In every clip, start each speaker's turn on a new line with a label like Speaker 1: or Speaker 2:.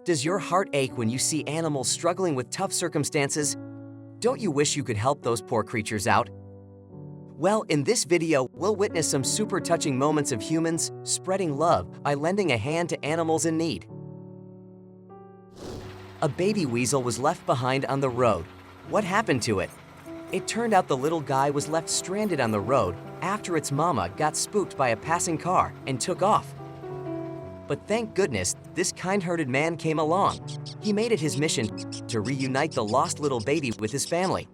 Speaker 1: Does your heart ache when you see animals struggling with tough circumstances? Don't you wish you could help those poor creatures out? Well, in this video, we'll witness some super touching moments of humans spreading love by lending a hand to animals in need. A baby weasel was left behind on the road. What happened to it? It turned out the little guy was left stranded on the road after its mama got spooked by a passing car and took off. But thank goodness, this kind-hearted man came along. He made it his mission to reunite the lost little baby with his family.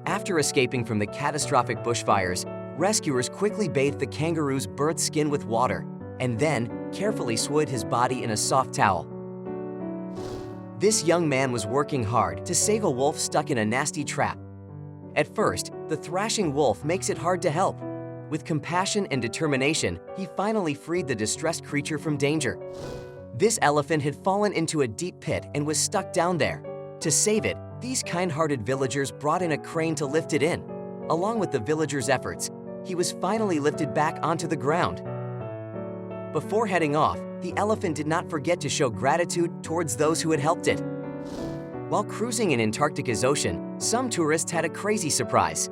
Speaker 1: After escaping from the catastrophic bushfires, rescuers quickly bathed the kangaroo's burnt skin with water and then carefully swathed his body in a soft towel. This young man was working hard to save a wolf stuck in a nasty trap. At first, the thrashing wolf makes it hard to help. With compassion and determination, he finally freed the distressed creature from danger. This elephant had fallen into a deep pit and was stuck down there. To save it, these kind-hearted villagers brought in a crane to lift it in. Along with the villagers' efforts, he was finally lifted back onto the ground. Before heading off, the elephant did not forget to show gratitude towards those who had helped it. While cruising in Antarctica's ocean, some tourists had a crazy surprise.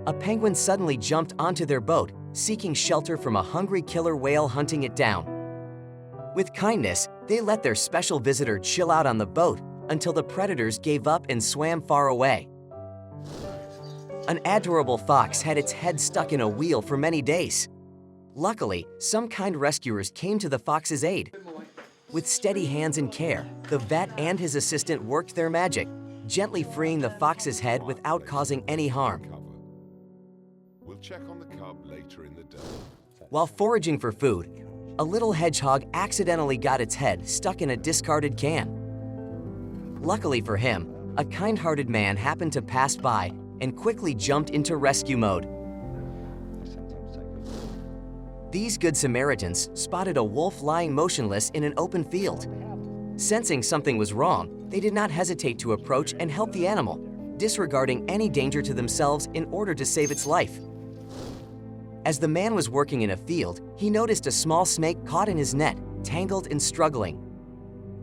Speaker 1: A penguin suddenly jumped onto their boat, seeking shelter from a hungry killer whale hunting it down. With kindness, they let their special visitor chill out on the boat until the predators gave up and swam far away. An adorable fox had its head stuck in a wheel for many days. Luckily, some kind rescuers came to the fox's aid. With steady hands and care, the vet and his assistant worked their magic, gently freeing the fox's head without causing any harm.
Speaker 2: We'll check on the cub later in the day.
Speaker 1: While foraging for food, a little hedgehog accidentally got its head stuck in a discarded can. Luckily for him, a kind-hearted man happened to pass by and quickly jumped into rescue mode. These good Samaritans spotted a wolf lying motionless in an open field. Sensing something was wrong, they did not hesitate to approach and help the animal, disregarding any danger to themselves in order to save its life. As the man was working in a field, he noticed a small snake caught in his net, tangled and struggling.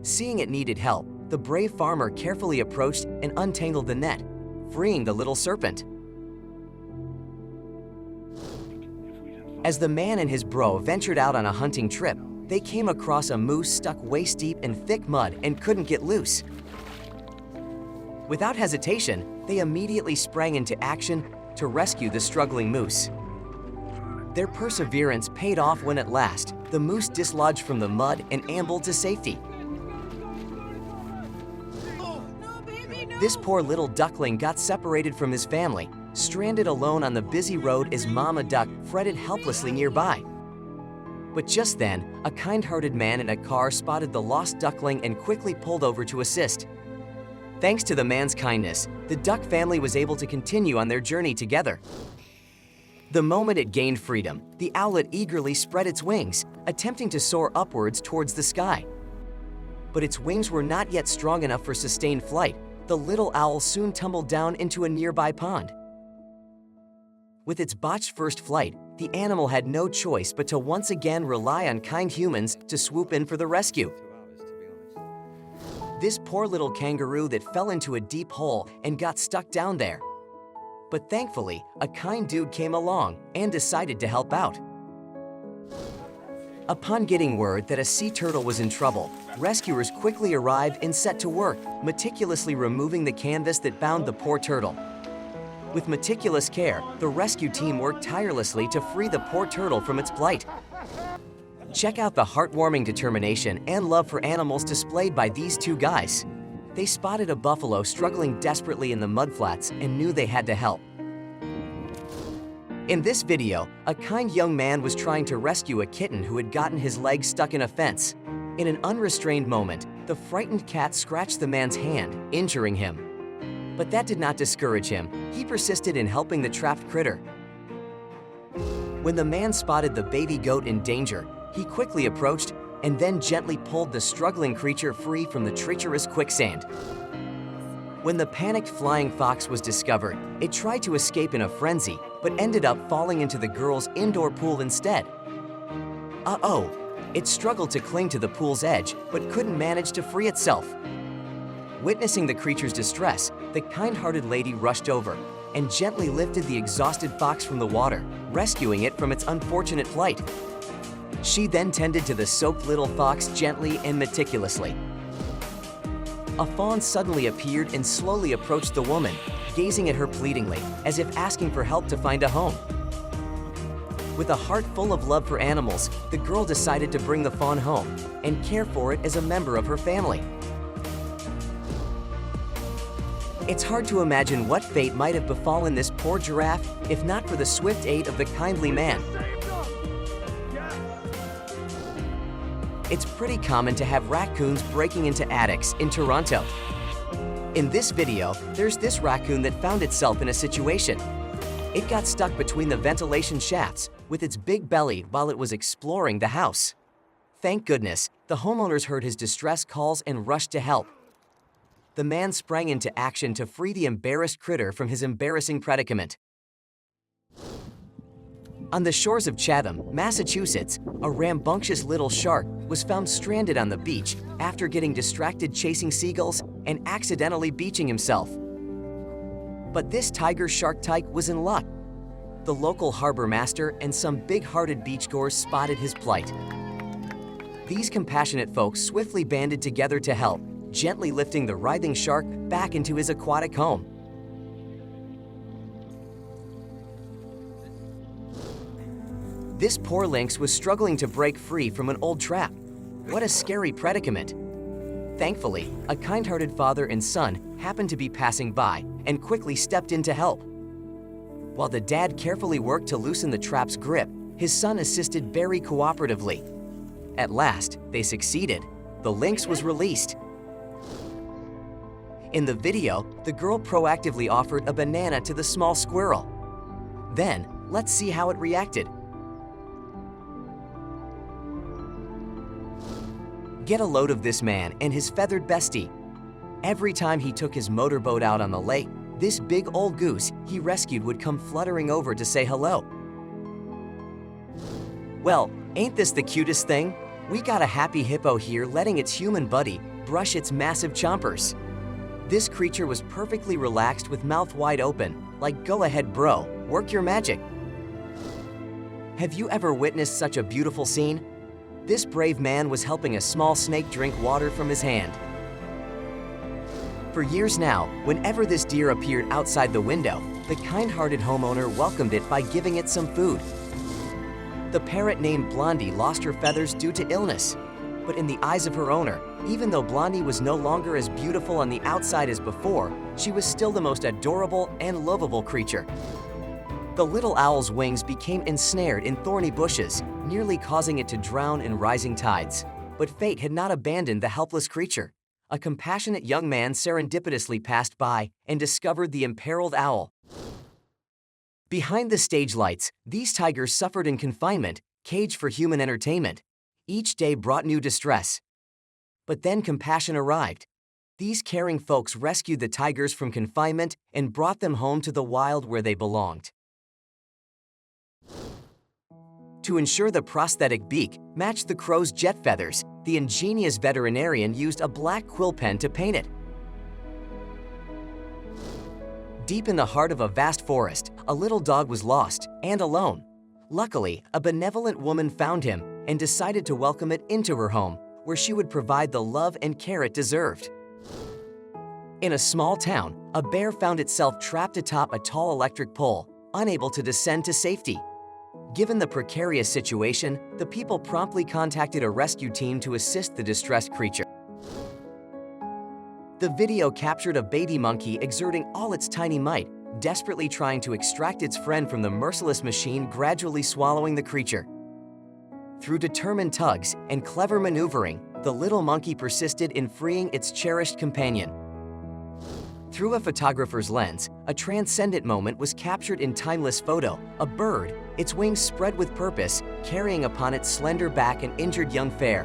Speaker 1: Seeing it needed help, the brave farmer carefully approached and untangled the net, freeing the little serpent. As the man and his bro ventured out on a hunting trip, they came across a moose stuck waist-deep in thick mud and couldn't get loose. Without hesitation, they immediately sprang into action to rescue the struggling moose. Their perseverance paid off when at last, the moose dislodged from the mud and ambled to safety. This poor little duckling got separated from his family, stranded alone on the busy road as Mama Duck fretted helplessly nearby. But just then, a kind-hearted man in a car spotted the lost duckling and quickly pulled over to assist. Thanks to the man's kindness, the duck family was able to continue on their journey together. The moment it gained freedom, the owlet eagerly spread its wings, attempting to soar upwards towards the sky. But its wings were not yet strong enough for sustained flight. The little owl soon tumbled down into a nearby pond. With its botched first flight, the animal had no choice but to once again rely on kind humans to swoop in for the rescue. This poor little kangaroo that fell into a deep hole and got stuck down there. But thankfully, a kind dude came along and decided to help out. Upon getting word that a sea turtle was in trouble, rescuers quickly arrived and set to work, meticulously removing the canvas that bound the poor turtle. With meticulous care, the rescue team worked tirelessly to free the poor turtle from its plight. Check out the heartwarming determination and love for animals displayed by these two guys. They spotted a buffalo struggling desperately in the mudflats and knew they had to help. In this video, a kind young man was trying to rescue a kitten who had gotten his leg stuck in a fence. In an unrestrained moment, the frightened cat scratched the man's hand, injuring him. But that did not discourage him. He persisted in helping the trapped critter. When the man spotted the baby goat in danger, he quickly approached and then gently pulled the struggling creature free from the treacherous quicksand. When the panicked flying fox was discovered, it tried to escape in a frenzy, but ended up falling into the girl's indoor pool instead. Uh-oh, It struggled to cling to the pool's edge, but couldn't manage to free itself. Witnessing the creature's distress, the kind-hearted lady rushed over and gently lifted the exhausted fox from the water, rescuing it from its unfortunate plight. She then tended to the soaked little fox gently and meticulously. A fawn suddenly appeared and slowly approached the woman, gazing at her pleadingly, as if asking for help to find a home. With a heart full of love for animals, the girl decided to bring the fawn home and care for it as a member of her family. It's hard to imagine what fate might have befallen this poor giraffe if not for the swift aid of the kindly man. It's pretty common to have raccoons breaking into attics in Toronto. In this video, there's this raccoon that found itself in a situation. It got stuck between the ventilation shafts with its big belly while it was exploring the house. Thank goodness, the homeowners heard his distress calls and rushed to help. The man sprang into action to free the embarrassed critter from his embarrassing predicament. On the shores of Chatham, Massachusetts, a rambunctious little shark was found stranded on the beach after getting distracted chasing seagulls and accidentally beaching himself. But this tiger shark tyke was in luck. The local harbor master and some big-hearted beachgoers spotted his plight. These compassionate folks swiftly banded together to help, gently lifting the writhing shark back into his aquatic home. This poor lynx was struggling to break free from an old trap. What a scary predicament. Thankfully, a kind-hearted father and son happened to be passing by and quickly stepped in to help. While the dad carefully worked to loosen the trap's grip, his son assisted very cooperatively. At last, they succeeded. The lynx was released. In the video, the girl proactively offered a banana to the small squirrel. Then, let's see how it reacted. Get a load of this man and his feathered bestie. Every time he took his motorboat out on the lake, this big old goose he rescued would come fluttering over to say hello. Well, ain't this the cutest thing? We got a happy hippo here letting its human buddy brush its massive chompers. This creature was perfectly relaxed with mouth wide open, like go ahead bro, work your magic. Have you ever witnessed such a beautiful scene? This brave man was helping a small snake drink water from his hand. For years now, whenever this deer appeared outside the window, the kind-hearted homeowner welcomed it by giving it some food. The parrot named Blondie lost her feathers due to illness. But in the eyes of her owner, even though Blondie was no longer as beautiful on the outside as before, she was still the most adorable and lovable creature. The little owl's wings became ensnared in thorny bushes, nearly causing it to drown in rising tides. But fate had not abandoned the helpless creature. A compassionate young man serendipitously passed by and discovered the imperiled owl. Behind the stage lights, these tigers suffered in confinement, caged for human entertainment. Each day brought new distress. But then compassion arrived. These caring folks rescued the tigers from confinement and brought them home to the wild where they belonged. To ensure the prosthetic beak matched the crow's jet feathers, the ingenious veterinarian used a black quill pen to paint it. Deep in the heart of a vast forest, a little dog was lost and alone. Luckily, a benevolent woman found him and decided to welcome it into her home, where she would provide the love and care it deserved. In a small town, a bear found itself trapped atop a tall electric pole, unable to descend to safety. Given the precarious situation, the people promptly contacted a rescue team to assist the distressed creature. The video captured a baby monkey exerting all its tiny might, desperately trying to extract its friend from the merciless machine gradually swallowing the creature. Through determined tugs and clever maneuvering, the little monkey persisted in freeing its cherished companion. Through a photographer's lens, a transcendent moment was captured in timeless photo, a bird, its wings spread with purpose, carrying upon its slender back an injured young fare,